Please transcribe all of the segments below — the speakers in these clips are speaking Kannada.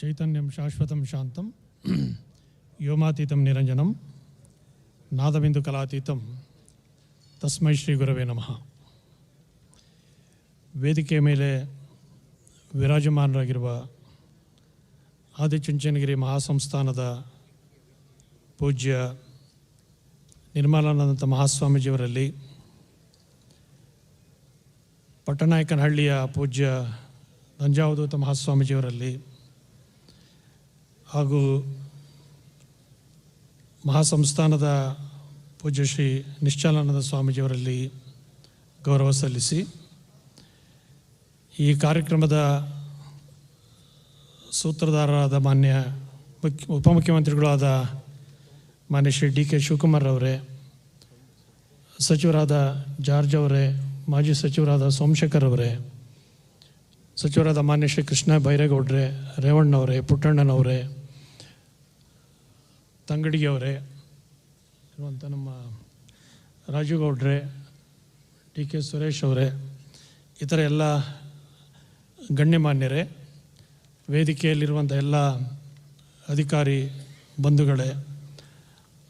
ಚೈತನ್ಯಂ ಶಾಶ್ವತಂ ಶಾಂತಂ ವ್ಯೋಮಾತೀತಂ ನಿರಂಜನಂ ನಾದಬಿಂದು ಕಲಾತೀತಂ ತಸ್ಮೈ ಶ್ರೀ ಗುರವೇ ನಮಃ. ವೇದಿಕೆಯ ಮೇಲೆ ವಿರಾಜಮಾನರಾಗಿರುವ ಆದಿಚುಂಚನಗಿರಿ ಮಹಾಸಂಸ್ಥಾನದ ಪೂಜ್ಯ ನಿರ್ಮಲಾನಂದ ಮಹಾಸ್ವಾಮೀಜಿಯವರಲ್ಲಿ, ಪಟ್ಟನಾಯಕನಹಳ್ಳಿಯ ಪೂಜ್ಯ ನಂಜಾವಧೂತ ಮಹಾಸ್ವಾಮೀಜಿಯವರಲ್ಲಿ ಹಾಗೂ ಮಹಾಸಂಸ್ಥಾನದ ಪೂಜ್ಯ ಶ್ರೀ ನಿಶ್ಚಲಾನಂದ ಸ್ವಾಮೀಜಿಯವರಲ್ಲಿ ಗೌರವ ಸಲ್ಲಿಸಿ, ಈ ಕಾರ್ಯಕ್ರಮದ ಸೂತ್ರಧಾರರಾದ ಮಾನ್ಯ ಉಪಮುಖ್ಯಮಂತ್ರಿಗಳಾದ ಮಾನ್ಯ ಶ್ರೀ ಡಿ ಕೆ ಶಿವಕುಮಾರ್ ಅವರೇ, ಸಚಿವರಾದ ಜಾರ್ಜ್ ಅವರೇ, ಮಾಜಿ ಸಚಿವರಾದ ಸೋಮಶೇಖರ್ ಅವರೇ, ಸಚಿವರಾದ ಮಾನ್ಯ ಶ್ರೀ ಕೃಷ್ಣ ಬೈರೇಗೌಡ್ರೆ, ರೇವಣ್ಣವರೇ, ಪುಟ್ಟಣ್ಣನವರೇ, ತಂಗಡಿಗೆಯವರೇ ಇರುವಂಥ ನಮ್ಮ ರಾಜುಗೌಡ್ರೆ, ಡಿ ಕೆ ಸುರೇಶ್ ಅವರೇ, ಇತರ ಎಲ್ಲ ಗಣ್ಯಮಾನ್ಯರೇ, ವೇದಿಕೆಯಲ್ಲಿರುವಂಥ ಎಲ್ಲ ಅಧಿಕಾರಿ ಬಂಧುಗಳೇ,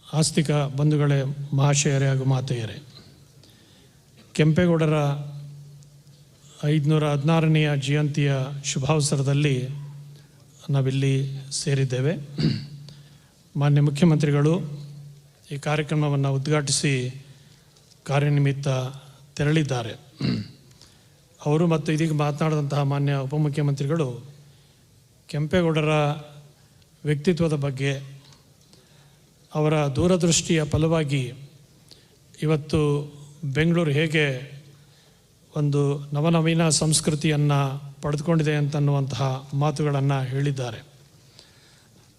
ಆಸ್ತಿಕ ಬಂಧುಗಳೇ, ಮಹಾಶಯರೇ ಹಾಗೂ ಮಾತೆಯರೇ, ಕೆಂಪೇಗೌಡರ 516ನೇ ಜಯಂತಿಯ ಶುಭಾವಸರದಲ್ಲಿ ನಾವಿಲ್ಲಿ ಸೇರಿದ್ದೇವೆ. ಮಾನ್ಯ ಮುಖ್ಯಮಂತ್ರಿಗಳು ಈ ಕಾರ್ಯಕ್ರಮವನ್ನು ಉದ್ಘಾಟಿಸಿ ಕಾರ್ಯನಿಮಿತ್ತ ತೆರಳಿದ್ದಾರೆ. ಅವರು ಮತ್ತು ಇದೀಗ ಮಾತನಾಡಿದಂತಹ ಮಾನ್ಯ ಉಪಮುಖ್ಯಮಂತ್ರಿಗಳು ಕೆಂಪೇಗೌಡರ ವ್ಯಕ್ತಿತ್ವದ ಬಗ್ಗೆ, ಅವರ ದೂರದೃಷ್ಟಿಯ ಫಲವಾಗಿ ಇವತ್ತು ಬೆಂಗಳೂರು ಹೇಗೆ ಒಂದು ನವನವೀನ ಸಂಸ್ಕೃತಿಯನ್ನು ಪಡೆದುಕೊಂಡಿದೆ ಅಂತನ್ನುವಂತಹ ಮಾತುಗಳನ್ನು ಹೇಳಿದ್ದಾರೆ.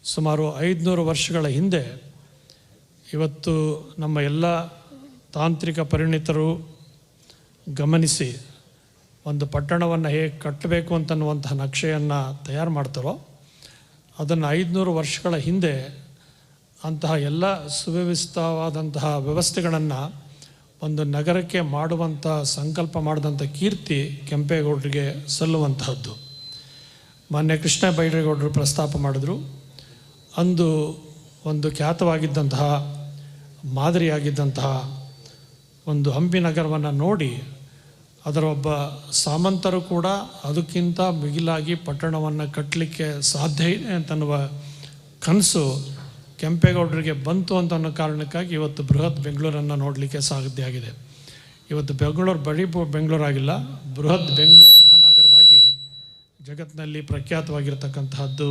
ಸುಮಾರು 500 ವರ್ಷಗಳ ಹಿಂದೆ ಇವತ್ತು ನಮ್ಮ ಎಲ್ಲ ತಾಂತ್ರಿಕ ಪರಿಣಿತರು ಗಮನಿಸಿ ಒಂದು ಪಟ್ಟಣವನ್ನು ಹೇಗೆ ಕಟ್ಟಬೇಕು ಅಂತನ್ನುವಂತಹ ನಕ್ಷೆಯನ್ನು ತಯಾರು ಮಾಡ್ತಾರೋ, ಅದನ್ನು 500 ವರ್ಷಗಳ ಹಿಂದೆ ಅಂತಹ ಎಲ್ಲ ಸುವ್ಯವಸ್ಥಿತವಾದಂತಹ ವ್ಯವಸ್ಥೆಗಳನ್ನು ಒಂದು ನಗರಕ್ಕೆ ಮಾಡುವಂಥ ಸಂಕಲ್ಪ ಮಾಡಿದಂಥ ಕೀರ್ತಿ ಕೆಂಪೇಗೌಡರಿಗೆ ಸಲ್ಲುವಂತಹದ್ದು. ಮಾನ್ಯ ಕೃಷ್ಣ ಬೈರೇಗೌಡರು ಪ್ರಸ್ತಾಪ ಮಾಡಿದ್ರು. ಅಂದು ಒಂದು ಖ್ಯಾತವಾಗಿದ್ದಂತಹ, ಮಾದರಿಯಾಗಿದ್ದಂತಹ ಒಂದು ಹಂಪಿ ನಗರವನ್ನು ನೋಡಿ ಅದರ ಒಬ್ಬ ಸಾಮಂತರು ಕೂಡ ಅದಕ್ಕಿಂತ ಮಿಗಿಲಾಗಿ ಪಟ್ಟಣವನ್ನು ಕಟ್ಟಲಿಕ್ಕೆ ಸಾಧ್ಯ ಇದೆ ಅಂತನ್ನುವ ಕನಸು ಕೆಂಪೇಗೌಡರಿಗೆ ಬಂತು ಅಂತ ಅನ್ನೋ ಕಾರಣಕ್ಕಾಗಿ ಇವತ್ತು ಬೃಹತ್ ಬೆಂಗಳೂರನ್ನು ನೋಡಲಿಕ್ಕೆ ಸಾಧ್ಯ ಆಗಿದೆ. ಇವತ್ತು ಬೆಂಗಳೂರು ಬರೀ ಬೆಂಗಳೂರಾಗಿಲ್ಲ, ಬೃಹತ್ ಬೆಂಗಳೂರು ಮಹಾನಗರವಾಗಿ ಜಗತ್ತಿನಲ್ಲಿ ಪ್ರಖ್ಯಾತವಾಗಿರ್ತಕ್ಕಂತಹದ್ದು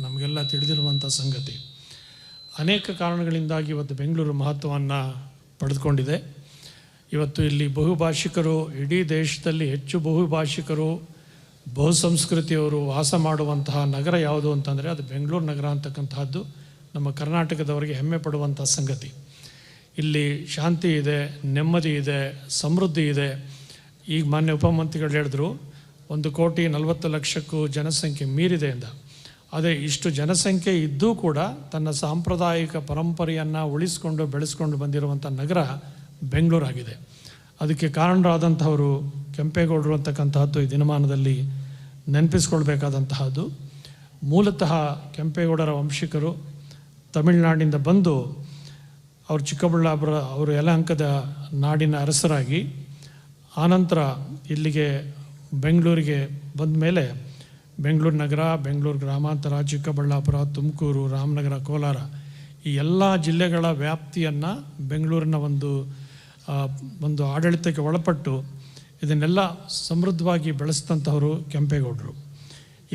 ನಮಗೆಲ್ಲ ತಿಳಿದಿರುವಂಥ ಸಂಗತಿ. ಅನೇಕ ಕಾರಣಗಳಿಂದಾಗಿ ಇವತ್ತು ಬೆಂಗಳೂರು ಮಹತ್ವವನ್ನು ಪಡೆದುಕೊಂಡಿದೆ. ಇವತ್ತು ಇಲ್ಲಿ ಬಹುಭಾಷಿಕರು, ಇಡೀ ದೇಶದಲ್ಲಿ ಹೆಚ್ಚು ಬಹುಭಾಷಿಕರು, ಬಹುಸಂಸ್ಕೃತಿಯವರು ವಾಸ ಮಾಡುವಂತಹ ನಗರ ಯಾವುದು ಅಂತಂದರೆ ಅದು ಬೆಂಗಳೂರು ನಗರ ಅಂತಕ್ಕಂತಹದ್ದು ನಮ್ಮ ಕರ್ನಾಟಕದವರಿಗೆ ಹೆಮ್ಮೆ ಪಡುವಂಥ ಸಂಗತಿ. ಇಲ್ಲಿ ಶಾಂತಿ ಇದೆ, ನೆಮ್ಮದಿ ಇದೆ, ಸಮೃದ್ಧಿ ಇದೆ. ಈಗ ಮಾನ್ಯ ಉಪಮಂತ್ರಿಗಳು ಹೇಳಿದ್ರು 1,40,00,000 ಜನಸಂಖ್ಯೆ ಮೀರಿದೆ ಎಂದ. ಅದೇ ಇಷ್ಟು ಜನಸಂಖ್ಯೆ ಇದ್ದೂ ಕೂಡ ತನ್ನ ಸಾಂಪ್ರದಾಯಿಕ ಪರಂಪರೆಯನ್ನು ಉಳಿಸ್ಕೊಂಡು ಬೆಳೆಸ್ಕೊಂಡು ಬಂದಿರುವಂಥ ನಗರ ಬೆಂಗಳೂರಾಗಿದೆ. ಅದಕ್ಕೆ ಕಾರಣರಾದಂಥವರು ಕೆಂಪೇಗೌಡರು ಅಂತಕ್ಕಂತಹದ್ದು ಈ ದಿನಮಾನದಲ್ಲಿ ನೆನಪಿಸ್ಕೊಳ್ಬೇಕಾದಂತಹದ್ದು. ಮೂಲತಃ ಕೆಂಪೇಗೌಡರ ವಂಶಿಕರು ತಮಿಳುನಾಡಿನಿಂದ ಬಂದು ಅವರು ಚಿಕ್ಕಬಳ್ಳಾಪುರ, ಅವರು ಯಲಹಂಕದ ನಾಡಿನ ಅರಸರಾಗಿ ಆನಂತರ ಇಲ್ಲಿಗೆ ಬೆಂಗಳೂರಿಗೆ ಬಂದ ಮೇಲೆ ಬೆಂಗಳೂರು ನಗರ, ಬೆಂಗಳೂರು ಗ್ರಾಮಾಂತರ, ಚಿಕ್ಕಬಳ್ಳಾಪುರ, ತುಮಕೂರು, ರಾಮನಗರ, ಕೋಲಾರ ಈ ಎಲ್ಲ ಜಿಲ್ಲೆಗಳ ವ್ಯಾಪ್ತಿಯನ್ನು ಬೆಂಗಳೂರಿನ ಒಂದು ಆಡಳಿತಕ್ಕೆ ಒಳಪಟ್ಟು ಇದನ್ನೆಲ್ಲ ಸಮೃದ್ಧವಾಗಿ ಬೆಳೆಸಿದಂಥವರು ಕೆಂಪೇಗೌಡರು.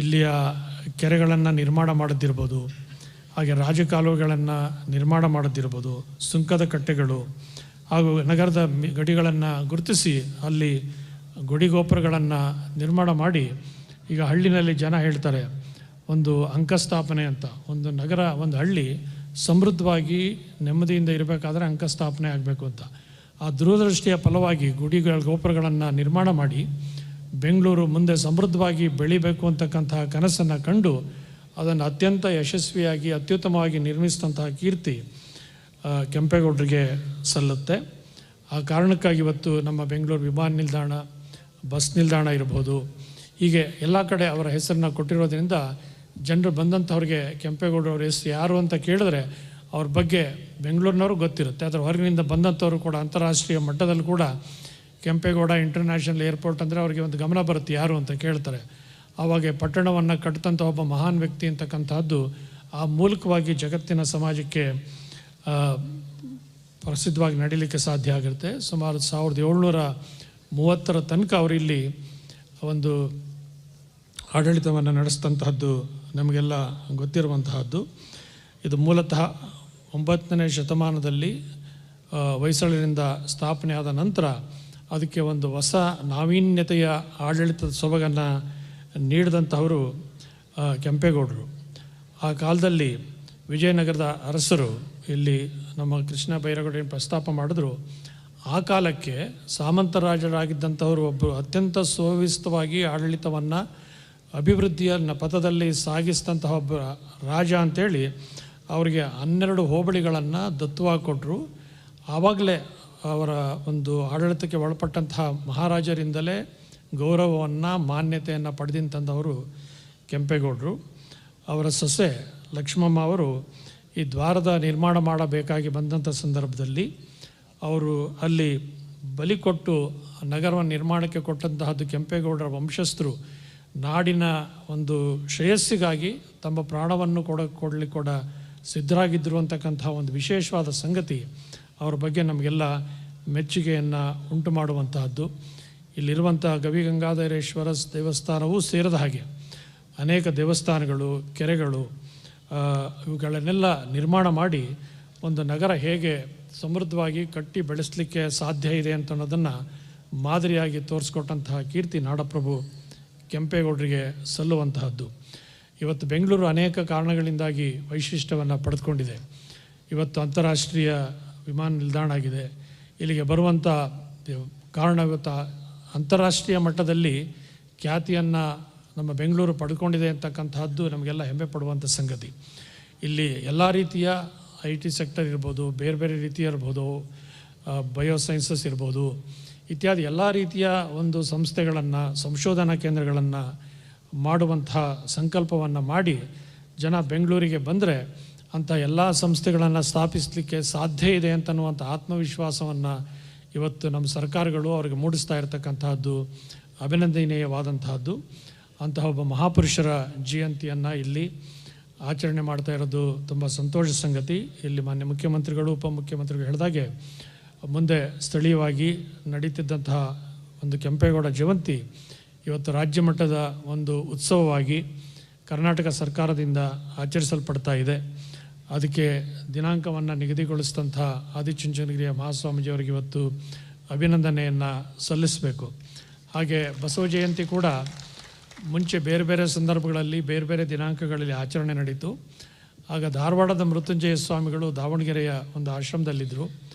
ಇಲ್ಲಿಯ ಕೆರೆಗಳನ್ನು ನಿರ್ಮಾಣ ಮಾಡೋದಿರ್ಬೋದು, ಹಾಗೆ ರಾಜಕಾಲುವೆಗಳನ್ನು ನಿರ್ಮಾಣ ಮಾಡೋದಿರ್ಬೋದು, ಸುಂಕದ ಕಟ್ಟೆಗಳು ಹಾಗೂ ನಗರದ ಗಡಿಗಳನ್ನು ಗುರುತಿಸಿ ಅಲ್ಲಿ ಗುಡಿಗೋಪುರಗಳನ್ನು ನಿರ್ಮಾಣ ಮಾಡಿ, ಈಗ ಹಳ್ಳಿನಲ್ಲಿ ಜನ ಹೇಳ್ತಾರೆ ಒಂದು ಅಂಕಸ್ಥಾಪನೆ ಅಂತ, ಒಂದು ನಗರ, ಒಂದು ಹಳ್ಳಿ ಸಮೃದ್ಧವಾಗಿ ನೆಮ್ಮದಿಯಿಂದ ಇರಬೇಕಾದ್ರೆ ಅಂಕಸ್ಥಾಪನೆ ಆಗಬೇಕು ಅಂತ. ಆ ದೂರದೃಷ್ಟಿಯ ಫಲವಾಗಿ ಗೋಪುರಗಳನ್ನು ನಿರ್ಮಾಣ ಮಾಡಿ ಬೆಂಗಳೂರು ಮುಂದೆ ಸಮೃದ್ಧವಾಗಿ ಬೆಳಿಬೇಕು ಅಂತಕ್ಕಂತಹ ಕನಸನ್ನು ಕಂಡು ಅದನ್ನು ಅತ್ಯಂತ ಯಶಸ್ವಿಯಾಗಿ ಅತ್ಯುತ್ತಮವಾಗಿ ನಿರ್ಮಿಸಿದಂತಹ ಕೀರ್ತಿ ಕೆಂಪೇಗೌಡರಿಗೆ ಸಲ್ಲುತ್ತೆ. ಆ ಕಾರಣಕ್ಕಾಗಿ ಇವತ್ತು ನಮ್ಮ ಬೆಂಗಳೂರು ವಿಮಾನ ನಿಲ್ದಾಣ, ಬಸ್ ನಿಲ್ದಾಣ ಇರ್ಬೋದು, ಹೀಗೆ ಎಲ್ಲ ಕಡೆ ಅವರ ಹೆಸರನ್ನು ಕೊಟ್ಟಿರೋದ್ರಿಂದ ಜನರು ಬಂದಂಥವ್ರಿಗೆ ಕೆಂಪೇಗೌಡರವ್ರ ಯಾರು ಅಂತ ಕೇಳಿದ್ರೆ ಅವ್ರ ಬಗ್ಗೆ ಬೆಂಗಳೂರಿನವ್ರು ಗೊತ್ತಿರುತ್ತೆ. ಅದರ ಹೊರಗಿನಿಂದ ಬಂದಂಥವ್ರು ಕೂಡ ಅಂತಾರಾಷ್ಟ್ರೀಯ ಮಟ್ಟದಲ್ಲಿ ಕೂಡ ಕೆಂಪೇಗೌಡ ಇಂಟರ್ನ್ಯಾಷನಲ್ ಏರ್ಪೋರ್ಟ್ ಅಂದರೆ ಅವ್ರಿಗೆ ಒಂದು ಗಮನ ಬರುತ್ತೆ ಯಾರು ಅಂತ ಕೇಳ್ತಾರೆ. ಆವಾಗ ಪಟ್ಟಣವನ್ನು ಕಟ್ಟಿದಂಥ ಒಬ್ಬ ಮಹಾನ್ ವ್ಯಕ್ತಿ ಅಂತಕ್ಕಂಥದ್ದು ಆ ಮೂಲಕವಾಗಿ ಜಗತ್ತಿನ ಸಮಾಜಕ್ಕೆ ಪ್ರಸಿದ್ಧವಾಗಿ ನಡೀಲಿಕ್ಕೆ ಸಾಧ್ಯ ಆಗಿರುತ್ತೆ. ಸುಮಾರು 1730 ತನಕ ಅವರು ಇಲ್ಲಿ ಒಂದು ಆಡಳಿತವನ್ನು ನಡೆಸಿದಂತಹದ್ದು ನಮಗೆಲ್ಲ ಗೊತ್ತಿರುವಂತಹದ್ದು. ಇದು ಮೂಲತಃ 9ನೇ ಶತಮಾನದಲ್ಲಿ ಹೊಯ್ಸಳರಿಂದ ಸ್ಥಾಪನೆಯಾದ ನಂತರ ಅದಕ್ಕೆ ಒಂದು ಹೊಸ ನಾವೀನ್ಯತೆಯ ಆಡಳಿತದ ಸೊಬಗನ್ನು ನೀಡಿದಂಥವರು ಕೆಂಪೇಗೌಡರು. ಆ ಕಾಲದಲ್ಲಿ ವಿಜಯನಗರದ ಅರಸರು ಇಲ್ಲಿ ನಮ್ಮ ಕೃಷ್ಣ ಬೈರೇಗೌಡರನ್ನು ಪ್ರಸ್ತಾಪ ಮಾಡಿದ್ರು. ಆ ಕಾಲಕ್ಕೆ ಸಾಮಂತರಾಜರಾಗಿದ್ದಂಥವರು ಒಬ್ಬರು ಅತ್ಯಂತ ಸುವ್ಯವಸ್ಥಿತವಾಗಿ ಆಡಳಿತವನ್ನು ಅಭಿವೃದ್ಧಿಯ ಪಥದಲ್ಲಿ ಸಾಗಿಸಿದಂತಹ ಒಬ್ಬ ರಾಜ ಅಂಥೇಳಿ ಅವರಿಗೆ 12 ಹೋಬಳಿಗಳನ್ನು ದತ್ತವಾಗಿ ಕೊಟ್ಟರು. ಆವಾಗಲೇ ಅವರ ಒಂದು ಆಡಳಿತಕ್ಕೆ ಒಳಪಟ್ಟಂತಹ ಮಹಾರಾಜರಿಂದಲೇ ಗೌರವವನ್ನು ಮಾನ್ಯತೆಯನ್ನು ಪಡೆದಂಥವರು ಕೆಂಪೇಗೌಡರು. ಅವರ ಸೊಸೆ ಲಕ್ಷ್ಮಮ್ಮ ಅವರು ಈ ದ್ವಾರದ ನಿರ್ಮಾಣ ಮಾಡಬೇಕಾಗಿ ಬಂದಂಥ ಸಂದರ್ಭದಲ್ಲಿ ಅವರು ಅಲ್ಲಿ ಬಲಿ ಕೊಟ್ಟು ನಗರವನ್ನು ನಿರ್ಮಾಣಕ್ಕೆ ಕೊಟ್ಟಂತಹದ್ದು ಕೆಂಪೇಗೌಡರ ವಂಶಸ್ಥರು ನಾಡಿನ ಒಂದು ಶ್ರೇಯಸ್ಸಿಗಾಗಿ ತಮ್ಮ ಪ್ರಾಣವನ್ನು ಕೊಡಲಿಕ್ಕೆ ಸಿದ್ಧರಾಗಿದ್ದರು ಅಂತಕ್ಕಂಥ ಒಂದು ವಿಶೇಷವಾದ ಸಂಗತಿ ಅವ್ರ ಬಗ್ಗೆ ನಮಗೆಲ್ಲ ಮೆಚ್ಚುಗೆಯನ್ನು ಉಂಟು ಮಾಡುವಂತಹದ್ದು. ಇಲ್ಲಿರುವಂಥ ಗವಿಗಂಗಾಧರೇಶ್ವರ ದೇವಸ್ಥಾನವೂ ಸೇರಿದ ಹಾಗೆ ಅನೇಕ ದೇವಸ್ಥಾನಗಳು, ಕೆರೆಗಳು ಇವುಗಳನ್ನೆಲ್ಲ ನಿರ್ಮಾಣ ಮಾಡಿ ಒಂದು ನಗರ ಹೇಗೆ ಸಮೃದ್ಧವಾಗಿ ಕಟ್ಟಿ ಬೆಳೆಸಲಿಕ್ಕೆ ಸಾಧ್ಯ ಇದೆ ಅಂತ ಅನ್ನೋದನ್ನು ಮಾದರಿಯಾಗಿ ತೋರಿಸ್ಕೊಟ್ಟಂತಹ ಕೀರ್ತಿ ನಾಡಪ್ರಭು ಕೆಂಪೇಗೌಡರಿಗೆ ಸಲ್ಲುವಂತಹದ್ದು. ಇವತ್ತು ಬೆಂಗಳೂರು ಅನೇಕ ಕಾರಣಗಳಿಂದಾಗಿ ವೈಶಿಷ್ಟ್ಯವನ್ನು ಪಡೆದುಕೊಂಡಿದೆ. ಇವತ್ತು ಅಂತಾರಾಷ್ಟ್ರೀಯ ವಿಮಾನ ನಿಲ್ದಾಣ ಆಗಿದೆ. ಇಲ್ಲಿಗೆ ಬರುವಂಥ ಕಾರಣ ಇವತ್ತು ಅಂತಾರಾಷ್ಟ್ರೀಯ ಮಟ್ಟದಲ್ಲಿ ಖ್ಯಾತಿಯನ್ನು ನಮ್ಮ ಬೆಂಗಳೂರು ಪಡ್ಕೊಂಡಿದೆ ಅಂತಕ್ಕಂಥದ್ದು ನಮಗೆಲ್ಲ ಹೆಮ್ಮೆ ಪಡುವಂಥ ಸಂಗತಿ. ಇಲ್ಲಿ ಎಲ್ಲ ರೀತಿಯ IT ಸೆಕ್ಟರ್ ಇರ್ಬೋದು, ಬೇರೆ ಬೇರೆ ರೀತಿಯ ಇರ್ಬೋದು, ಬಯೋಸೈನ್ಸಸ್ ಇರ್ಬೋದು, ಇತ್ಯಾದಿ ಎಲ್ಲ ರೀತಿಯ ಒಂದು ಸಂಸ್ಥೆಗಳನ್ನು, ಸಂಶೋಧನಾ ಕೇಂದ್ರಗಳನ್ನು ಮಾಡುವಂತಹ ಸಂಕಲ್ಪವನ್ನು ಮಾಡಿ ಜನ ಬೆಂಗಳೂರಿಗೆ ಬಂದರೆ ಅಂಥ ಎಲ್ಲ ಸಂಸ್ಥೆಗಳನ್ನು ಸ್ಥಾಪಿಸಲಿಕ್ಕೆ ಸಾಧ್ಯ ಇದೆ ಅಂತನ್ನುವಂಥ ಆತ್ಮವಿಶ್ವಾಸವನ್ನು ಇವತ್ತು ನಮ್ಮ ಸರ್ಕಾರಗಳು ಅವರಿಗೆ ಮೂಡಿಸ್ತಾ ಇರತಕ್ಕಂತಹದ್ದು ಅಭಿನಂದನೀಯವಾದಂತಹದ್ದು. ಅಂತಹ ಒಬ್ಬ ಮಹಾಪುರುಷರ ಜಯಂತಿಯನ್ನು ಇಲ್ಲಿ ಆಚರಣೆ ಮಾಡ್ತಾ ಇರೋದು ತುಂಬ ಸಂತೋಷ ಸಂಗತಿ. ಇಲ್ಲಿ ಮಾನ್ಯ ಮುಖ್ಯಮಂತ್ರಿಗಳು, ಉಪಮುಖ್ಯಮಂತ್ರಿಗಳು ಹೇಳಿದಾಗೆ ಮುಂದೆ ಸ್ಥಳೀಯವಾಗಿ ನಡೀತಿದ್ದಂತಹ ಒಂದು ಕೆಂಪೇಗೌಡ ಜಯಂತಿ ಇವತ್ತು ರಾಜ್ಯ ಮಟ್ಟದ ಒಂದು ಉತ್ಸವವಾಗಿ ಕರ್ನಾಟಕ ಸರ್ಕಾರದಿಂದ ಆಚರಿಸಲ್ಪಡ್ತಾ ಇದೆ. ಅದಕ್ಕೆ ದಿನಾಂಕವನ್ನು ನಿಗದಿಗೊಳಿಸಿದಂಥ ಆದಿಚುಂಚನಗಿರಿಯ ಮಹಾಸ್ವಾಮೀಜಿಯವರಿಗೆ ಇವತ್ತು ಅಭಿನಂದನೆಯನ್ನು ಸಲ್ಲಿಸಬೇಕು. ಹಾಗೆ ಬಸವ ಜಯಂತಿ ಕೂಡ ಮುಂಚೆ ಬೇರೆ ಬೇರೆ ಸಂದರ್ಭಗಳಲ್ಲಿ ಬೇರೆ ಬೇರೆ ದಿನಾಂಕಗಳಲ್ಲಿ ಆಚರಣೆ ನಡೀತು. ಆಗ ಧಾರವಾಡದ ಮೃತ್ಯುಂಜಯ ಸ್ವಾಮಿಗಳು ದಾವಣಗೆರೆಯ ಒಂದು ಆಶ್ರಮದಲ್ಲಿದ್ದರು.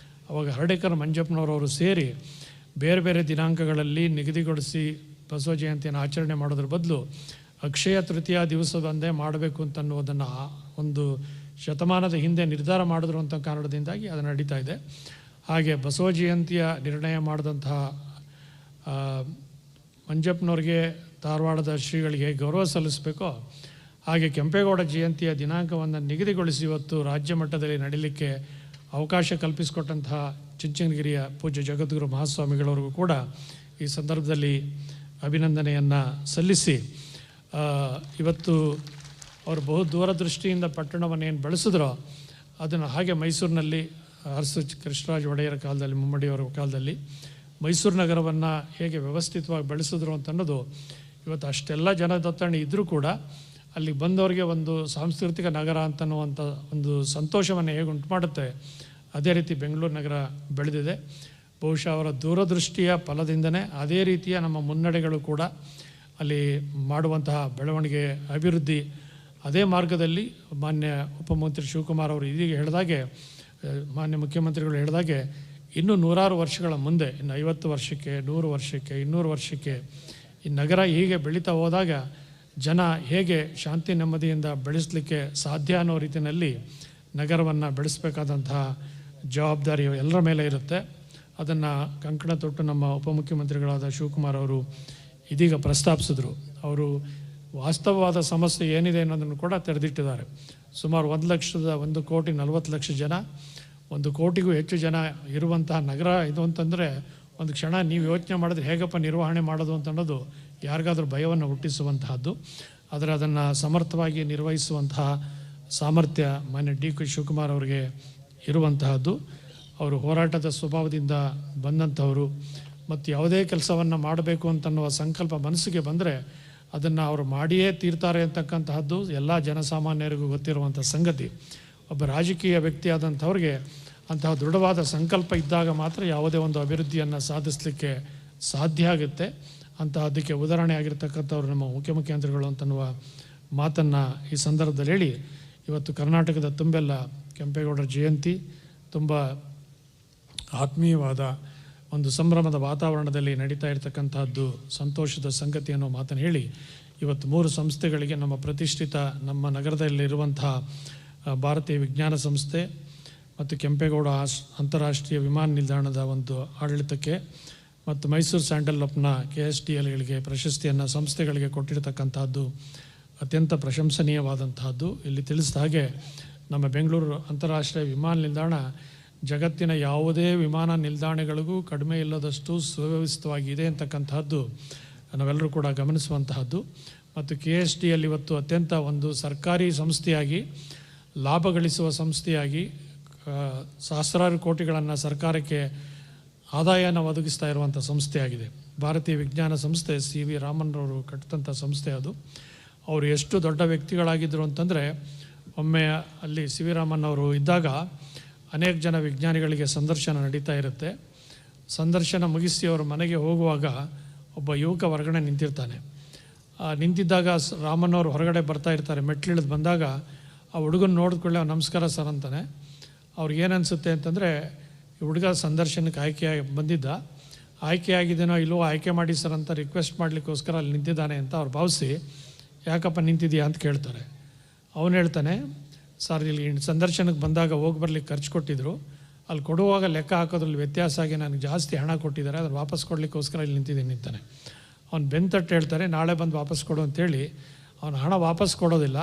ಅವಾಗ ಹರ್ಡೇಕರ್ ಮಂಜಪ್ಪನವರು ಸೇರಿ ಬೇರೆ ಬೇರೆ ದಿನಾಂಕಗಳಲ್ಲಿ ನಿಗದಿಗೊಳಿಸಿ ಬಸವ ಜಯಂತಿಯನ್ನು ಆಚರಣೆ ಮಾಡೋದ್ರ ಬದಲು ಅಕ್ಷಯ ತೃತೀಯ ದಿವಸದಂದೇ ಮಾಡಬೇಕು ಅಂತನ್ನುವುದನ್ನು ಒಂದು ಶತಮಾನದ ಹಿಂದೆ ನಿರ್ಧಾರ ಮಾಡಿದ್ರು ಅಂತ ಕಾರಣದಿಂದಾಗಿ ಅದು ನಡೀತಾ ಇದೆ. ಹಾಗೆ ಬಸವ ಜಯಂತಿಯ ನಿರ್ಣಯ ಮಾಡಿದಂತಹ ಮಂಜಪ್ಪನವ್ರಿಗೆ, ಧಾರವಾಡದ ಶ್ರೀಗಳಿಗೆ ಗೌರವ ಸಲ್ಲಿಸಬೇಕೋ ಹಾಗೆ ಕೆಂಪೇಗೌಡ ಜಯಂತಿಯ ದಿನಾಂಕವನ್ನು ನಿಗದಿಗೊಳಿಸಿ ಇವತ್ತು ರಾಜ್ಯ ಮಟ್ಟದಲ್ಲಿ ನಡೀಲಿಕ್ಕೆ ಅವಕಾಶ ಕಲ್ಪಿಸಿಕೊಟ್ಟಂತಹ ಚುಂಚನಗಿರಿಯ ಪೂಜ್ಯ ಜಗದ್ಗುರು ಮಹಾಸ್ವಾಮಿಗಳವ್ರಿಗೂ ಕೂಡ ಈ ಸಂದರ್ಭದಲ್ಲಿ ಅಭಿನಂದನೆಯನ್ನು ಸಲ್ಲಿಸಿ, ಇವತ್ತು ಅವರು ಬಹು ದೂರದೃಷ್ಟಿಯಿಂದ ಪಟ್ಟಣವನ್ನು ಏನು ಬೆಳೆಸಿದ್ರೋ ಅದನ್ನು ಹಾಗೆ ಮೈಸೂರಿನಲ್ಲಿ ಅರಸು ಕೃಷ್ಣರಾಜ ಒಡೆಯರ ಕಾಲದಲ್ಲಿ, ಮುಮ್ಮಡಿಯವರ ಕಾಲದಲ್ಲಿ ಮೈಸೂರು ನಗರವನ್ನು ಹೇಗೆ ವ್ಯವಸ್ಥಿತವಾಗಿ ಬೆಳೆಸಿದ್ರು ಅಂತ ಅನ್ನೋದು ಇವತ್ತು ಅಷ್ಟೆಲ್ಲ ಜನದೊತ್ತಣೆ ಇದ್ದರೂ ಕೂಡ ಅಲ್ಲಿ ಬಂದವರಿಗೆ ಒಂದು ಸಾಂಸ್ಕೃತಿಕ ನಗರ ಅಂತನ್ನುವಂಥ ಒಂದು ಸಂತೋಷವನ್ನು ಹೇಗೆ ಉಂಟು ಮಾಡುತ್ತೆ, ಅದೇ ರೀತಿ ಬೆಂಗಳೂರು ನಗರ ಬೆಳೆದಿದೆ. ಬಹುಶಃ ಅವರ ದೂರದೃಷ್ಟಿಯ ಫಲದಿಂದನೇ ಅದೇ ರೀತಿಯ ನಮ್ಮ ಮುನ್ನಡೆಗಳು ಕೂಡ ಅಲ್ಲಿ ಮಾಡುವಂತಹ ಬೆಳವಣಿಗೆ, ಅಭಿವೃದ್ಧಿ ಅದೇ ಮಾರ್ಗದಲ್ಲಿ ಮಾನ್ಯ ಉಪಮುಖ್ಯಮಂತ್ರಿ ಶಿವಕುಮಾರ್ ಅವರು ಇದೀಗ ಹೇಳಿದಾಗೆ, ಮಾನ್ಯ ಮುಖ್ಯಮಂತ್ರಿಗಳು ಹೇಳಿದಾಗೆ ಇನ್ನೂ 100 ವರ್ಷಗಳ ಮುಂದೆ, ಇನ್ನು 50 ವರ್ಷಕ್ಕೆ, 100 ವರ್ಷಕ್ಕೆ, 200 ವರ್ಷಕ್ಕೆ ಈ ನಗರ ಹೀಗೆ ಬೆಳೀತಾ ಹೋದಾಗ ಜನ ಹೇಗೆ ಶಾಂತಿ ನೆಮ್ಮದಿಯಿಂದ ಬೆಳೆಸಲಿಕ್ಕೆ ಸಾಧ್ಯ ಅನ್ನೋ ರೀತಿಯಲ್ಲಿ ನಗರವನ್ನು ಬೆಳೆಸಬೇಕಾದಂತಹ ಜವಾಬ್ದಾರಿ ಎಲ್ಲರ ಮೇಲೆ ಇರುತ್ತೆ. ಅದನ್ನು ಕಂಕಣ ತೊಟ್ಟು ನಮ್ಮ ಉಪಮುಖ್ಯಮಂತ್ರಿಗಳಾದ ಶಿವಕುಮಾರ್ ಅವರು ಇದೀಗ ಪ್ರಸ್ತಾಪಿಸಿದ್ರು. ಅವರು ವಾಸ್ತವವಾದ ಸಮಸ್ಯೆ ಏನಿದೆ ಅನ್ನೋದನ್ನು ಕೂಡ ತೆರೆದಿಟ್ಟಿದ್ದಾರೆ. ಸುಮಾರು 1,40,40,00,000 ಜನ, 1 ಕೋಟಿಗೂ ಹೆಚ್ಚು ಜನ ಇರುವಂತಹ ನಗರ ಇದು ಅಂತಂದರೆ ಒಂದು ಕ್ಷಣ ನೀವು ಯೋಚನೆ ಮಾಡಿದ್ರೆ ಹೇಗಪ್ಪ ನಿರ್ವಹಣೆ ಮಾಡೋದು ಅಂತ ಅನ್ನೋದು ಯಾರಿಗಾದ್ರೂ ಭಯವನ್ನು ಹುಟ್ಟಿಸುವಂತಹದ್ದು. ಆದರೆ ಅದನ್ನು ಸಮರ್ಥವಾಗಿ ನಿರ್ವಹಿಸುವಂತಹ ಸಾಮರ್ಥ್ಯ ಮಾನ್ಯ ಡಿ ಕೆ ಶಿವಕುಮಾರ್ ಅವರಿಗೆ ಇರುವಂತಹದ್ದು. ಅವರು ಹೋರಾಟದ ಸ್ವಭಾವದಿಂದ ಬಂದಂಥವರು ಮತ್ತು ಯಾವುದೇ ಕೆಲಸವನ್ನು ಮಾಡಬೇಕು ಅಂತನ್ನುವ ಸಂಕಲ್ಪ ಮನಸ್ಸಿಗೆ ಬಂದರೆ ಅದನ್ನು ಅವರು ಮಾಡಿಯೇ ತೀರ್ತಾರೆ ಅಂತಕ್ಕಂತಹದ್ದು ಎಲ್ಲ ಜನಸಾಮಾನ್ಯರಿಗೂ ಗೊತ್ತಿರುವಂಥ ಸಂಗತಿ. ಒಬ್ಬ ರಾಜಕೀಯ ವ್ಯಕ್ತಿಯಾದಂಥವ್ರಿಗೆ ಅಂತಹ ದೃಢವಾದ ಸಂಕಲ್ಪ ಇದ್ದಾಗ ಮಾತ್ರ ಯಾವುದೇ ಒಂದು ಅಭಿವೃದ್ಧಿಯನ್ನು ಸಾಧಿಸಲಿಕ್ಕೆ ಸಾಧ್ಯ ಆಗುತ್ತೆ. ಅದಕ್ಕೆ ಉದಾಹರಣೆ ಆಗಿರ್ತಕ್ಕಂಥವ್ರು ನಮ್ಮ ಮುಖ್ಯಮಂತ್ರಿಗಳು ಅಂತನ್ನುವ ಮಾತನ್ನು ಈ ಸಂದರ್ಭದಲ್ಲಿ ಹೇಳಿ, ಇವತ್ತು ಕರ್ನಾಟಕದ ತುಂಬೆಲ್ಲ ಕೆಂಪೇಗೌಡರ ಜಯಂತಿ ತುಂಬ ಆತ್ಮೀಯವಾದ ಒಂದು ಸಂಭ್ರಮದ ವಾತಾವರಣದಲ್ಲಿ ನಡೀತಾ ಇರತಕ್ಕಂಥದ್ದು ಸಂತೋಷದ ಸಂಗತಿ ಅನ್ನೋ ಮಾತನ್ನು ಹೇಳಿ, ಇವತ್ತು 3 ಸಂಸ್ಥೆಗಳಿಗೆ ನಮ್ಮ ಪ್ರತಿಷ್ಠಿತ ನಮ್ಮ ನಗರದಲ್ಲಿರುವಂತಹ ಭಾರತೀಯ ವಿಜ್ಞಾನ ಸಂಸ್ಥೆ ಮತ್ತು ಕೆಂಪೇಗೌಡ ಅಂತಾರಾಷ್ಟ್ರೀಯ ವಿಮಾನ ನಿಲ್ದಾಣದ ಒಂದು ಆಡಳಿತಕ್ಕೆ ಮತ್ತು ಮೈಸೂರು ಸ್ಯಾಂಡಲ್ವುಡ್ನ KSDLಗಳಿಗೆ ಪ್ರಶಸ್ತಿಯನ್ನು ಸಂಸ್ಥೆಗಳಿಗೆ ಕೊಟ್ಟಿರತಕ್ಕಂಥದ್ದು ಅತ್ಯಂತ ಪ್ರಶಂಸನೀಯವಾದಂತಹದ್ದು. ಇಲ್ಲಿ ತಿಳಿಸಿದ ಹಾಗೆ ನಮ್ಮ ಬೆಂಗಳೂರು ಅಂತಾರಾಷ್ಟ್ರೀಯ ವಿಮಾನ ನಿಲ್ದಾಣ ಜಗತ್ತಿನ ಯಾವುದೇ ವಿಮಾನ ನಿಲ್ದಾಣಗಳಿಗೂ ಕಡಿಮೆ ಇಲ್ಲದಷ್ಟು ಸುವ್ಯವಸ್ಥಿತವಾಗಿದೆ ಅಂತಕ್ಕಂತಹದ್ದು ನಾವೆಲ್ಲರೂ ಕೂಡ ಗಮನಿಸುವಂತಹದ್ದು. ಮತ್ತು KSDL ಇವತ್ತು ಅತ್ಯಂತ ಒಂದು ಸರ್ಕಾರಿ ಸಂಸ್ಥೆಯಾಗಿ ಲಾಭ ಗಳಿಸುವ ಸಂಸ್ಥೆಯಾಗಿ ಸಹಸ್ರಾರು ಕೋಟಿಗಳನ್ನು ಸರ್ಕಾರಕ್ಕೆ ಆದಾಯನ ಒದಗಿಸ್ತಾ ಇರುವಂಥ ಸಂಸ್ಥೆಯಾಗಿದೆ. ಭಾರತೀಯ ವಿಜ್ಞಾನ ಸಂಸ್ಥೆ CV ರಾಮನ್ರವರು ಕಟ್ಟಿದಂಥ ಸಂಸ್ಥೆ ಅದು. ಅವರು ಎಷ್ಟು ದೊಡ್ಡ ವ್ಯಕ್ತಿಗಳಾಗಿದ್ದರು ಅಂತಂದರೆ, ಒಮ್ಮೆ ಅಲ್ಲಿ CV ರಾಮನ್ ಅವರು ಇದ್ದಾಗ ಅನೇಕ ಜನ ವಿಜ್ಞಾನಿಗಳಿಗೆ ಸಂದರ್ಶನ ನಡೀತಾ ಇರುತ್ತೆ. ಸಂದರ್ಶನ ಮುಗಿಸಿ ಅವರು ಮನೆಗೆ ಹೋಗುವಾಗ ಒಬ್ಬ ಯುವಕ ಹೊರಗಡೆ ನಿಂತಿರ್ತಾನೆ. ನಿಂತಿದ್ದಾಗ ರಾಮನ್ ಅವರು ಹೊರಗಡೆ ಬರ್ತಾ ಇರ್ತಾರೆ. ಮೆಟ್ಲಿಳಿದು ಬಂದಾಗ ಆ ಹುಡುಗನ ನೋಡಿದ್ಕೊಳ್ಳೆ ನಮಸ್ಕಾರ ಸರ್ ಅಂತಾನೆ. ಅವ್ರಿಗೆ ಏನು ಅನಿಸುತ್ತೆ ಅಂತಂದರೆ, ಈ ಹುಡುಗ ಸಂದರ್ಶನಕ್ಕೆ ಬಂದಿದ್ದ, ಆಯ್ಕೆಯಾಗಿದ್ದೇನೋ ಇಲ್ಲವೋ ಆಯ್ಕೆ ಮಾಡಿ ಸರ್ ಅಂತ ರಿಕ್ವೆಸ್ಟ್ ಮಾಡಲಿಕ್ಕೋಸ್ಕರ ಅಲ್ಲಿ ನಿಂತಿದ್ದಾನೆ ಅಂತ ಅವ್ರು ಭಾವಿಸಿ, ಯಾಕಪ್ಪ ನಿಂತಿದ್ದೀಯಾ ಅಂತ ಕೇಳ್ತಾರೆ. ಅವನು ಹೇಳ್ತಾನೆ, ಸರ್ ಇಲ್ಲಿ ಸಂದರ್ಶನಕ್ಕೆ ಬಂದಾಗ ಹೋಗಿ ಬರ್ಲಿಕ್ಕೆ ಖರ್ಚು ಕೊಟ್ಟಿದ್ರು, ಅಲ್ಲಿ ಕೊಡುವಾಗ ಲೆಕ್ಕ ಹಾಕೋದ್ರಲ್ಲಿ ವ್ಯತ್ಯಾಸ ಆಗಿ ನನಗೆ ಜಾಸ್ತಿ ಹಣ ಕೊಟ್ಟಿದ್ದಾರೆ, ಅದನ್ನು ವಾಪಸ್ ಕೊಡಲಿಕ್ಕೋಸ್ಕರ ಇಲ್ಲಿ ನಿಂತಿದ್ದೀನಿ ಅಂತಾನೆ. ಅವ್ನು ಬೆಂತಟ್ಟು ಹೇಳ್ತಾರೆ, ನಾಳೆ ಬಂದು ವಾಪಸ್ ಕೊಡು ಅಂತೇಳಿ ಅವನು ಹಣ ವಾಪಸ್ ಕೊಡೋದಿಲ್ಲ.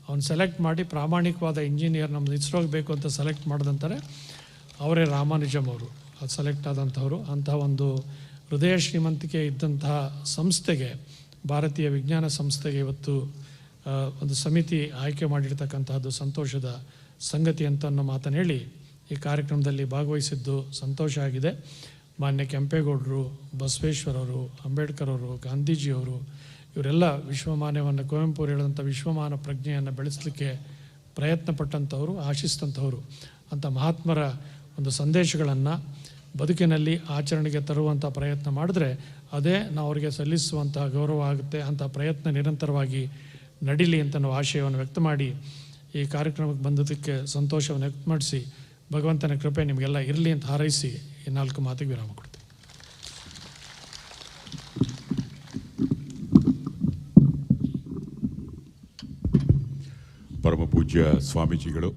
ಅವ್ನು ಸೆಲೆಕ್ಟ್ ಮಾಡಿ ಪ್ರಾಮಾಣಿಕವಾದ ಇಂಜಿನಿಯರ್ ನಮ್ಮದು ಇಸ್ರೋಗೆ ಬೇಕು ಅಂತ ಸೆಲೆಕ್ಟ್ ಮಾಡಿದಂತಾರೆ ಅವರೇ ರಾಮಾನುಜಮ್ ಅವರು, ಅದು ಸೆಲೆಕ್ಟ್ ಆದಂಥವ್ರು. ಅಂತಹ ಒಂದು ಹೃದಯ ಶ್ರೀಮಂತಿಕೆ ಇದ್ದಂತಹ ಸಂಸ್ಥೆಗೆ, ಭಾರತೀಯ ವಿಜ್ಞಾನ ಸಂಸ್ಥೆಗೆ ಇವತ್ತು ಒಂದು ಸಮಿತಿ ಆಯ್ಕೆ ಮಾಡಿರ್ತಕ್ಕಂತಹದ್ದು ಸಂತೋಷದ ಸಂಗತಿ ಅಂತ ಅನ್ನೋ ಮಾತನ್ನು ಹೇಳಿ ಈ ಕಾರ್ಯಕ್ರಮದಲ್ಲಿ ಭಾಗವಹಿಸಿದ್ದು ಸಂತೋಷ ಆಗಿದೆ. ಮಾನ್ಯ ಕೆಂಪೇಗೌಡರು, ಬಸವೇಶ್ವರವರು, ಅಂಬೇಡ್ಕರ್ ಅವರು, ಗಾಂಧೀಜಿಯವರು ಇವರೆಲ್ಲ ವಿಶ್ವಮಾನ್ಯವನ್ನು ಕುವೆಂಪು ಅವರು ಹೇಳಿದಂಥ ವಿಶ್ವಮಾನ ಪ್ರಜ್ಞೆಯನ್ನು ಬೆಳೆಸಲಿಕ್ಕೆ ಪ್ರಯತ್ನ ಪಟ್ಟಂಥವರು, ಆಶಿಸಿದಂಥವರು. ಅಂಥ ಮಹಾತ್ಮರ ಒಂದು ಸಂದೇಶಗಳನ್ನು ಬದುಕಿನಲ್ಲಿ ಆಚರಣೆಗೆ ತರುವಂಥ ಪ್ರಯತ್ನ ಮಾಡಿದ್ರೆ ಅದೇ ನಾವು ಅವರಿಗೆ ಸಲ್ಲಿಸುವಂಥ ಗೌರವ ಆಗುತ್ತೆ. ಅಂಥ ಪ್ರಯತ್ನ ನಿರಂತರವಾಗಿ ನಡೀಲಿ ಅಂತ ನಾವು ಆಶಯವನ್ನು ವ್ಯಕ್ತ ಮಾಡಿ ಈ ಕಾರ್ಯಕ್ರಮಕ್ಕೆ ಬಂದದಕ್ಕೆ ಸಂತೋಷವನ್ನು ವ್ಯಕ್ತಪಡಿಸಿ ಭಗವಂತನ ಕೃಪೆ ನಿಮಗೆಲ್ಲ ಇರಲಿ ಅಂತ ಹಾರೈಸಿ ಈ 4 ಮಾತಿಗೆ ವಿರಾಮ ಕೊಡ್ತೀನಿ. ಪರಮ ಪೂಜ್ಯ ಸ್ವಾಮೀಜಿಗಳು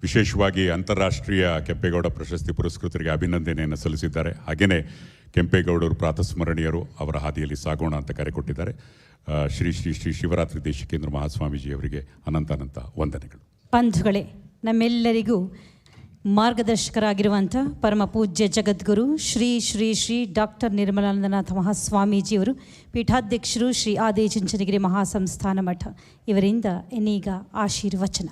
ವಿಶೇಷವಾಗಿ ಅಂತಾರಾಷ್ಟ್ರೀಯ ಕೆಂಪೇಗೌಡ ಪ್ರಶಸ್ತಿ ಪುರಸ್ಕೃತರಿಗೆ ಅಭಿನಂದನೆಯನ್ನು ಸಲ್ಲಿಸಿದ್ದಾರೆ. ಹಾಗೆಯೇ ಕೆಂಪೇಗೌಡರು ಪ್ರಾತಸ್ಮರಣೀಯರು, ಅವರ ಹಾದಿಯಲ್ಲಿ ಸಾಗೋಣ ಅಂತ ಕರೆ ಕೊಟ್ಟಿದ್ದಾರೆ. ಶ್ರೀ ಶ್ರೀ ಶ್ರೀ ಶಿವರಾತ್ರಿ ದೇಶಿಕೇಂದ್ರ ಮಹಾಸ್ವಾಮೀಜಿಯವರಿಗೆ ಅನಂತಾನಂತ ವಂದನೆಗಳು. ಬಂಧುಗಳೇ, ನಮ್ಮೆಲ್ಲರಿಗೂ ಮಾರ್ಗದರ್ಶಕರಾಗಿರುವಂಥ ಪರಮ ಪೂಜ್ಯ ಜಗದ್ಗುರು ಶ್ರೀ ಶ್ರೀ ಶ್ರೀ ಡಾಕ್ಟರ್ ನಿರ್ಮಲಾನಂದನಾಥ ಮಹಾಸ್ವಾಮೀಜಿಯವರು, ಪೀಠಾಧ್ಯಕ್ಷರು ಶ್ರೀ ಆದಿಚುಂಚನಗಿರಿ ಮಹಾಸಂಸ್ಥಾನ ಮಠ ಇವರಿಂದ ಇನ್ನೀಗ ಆಶೀರ್ವಚನ.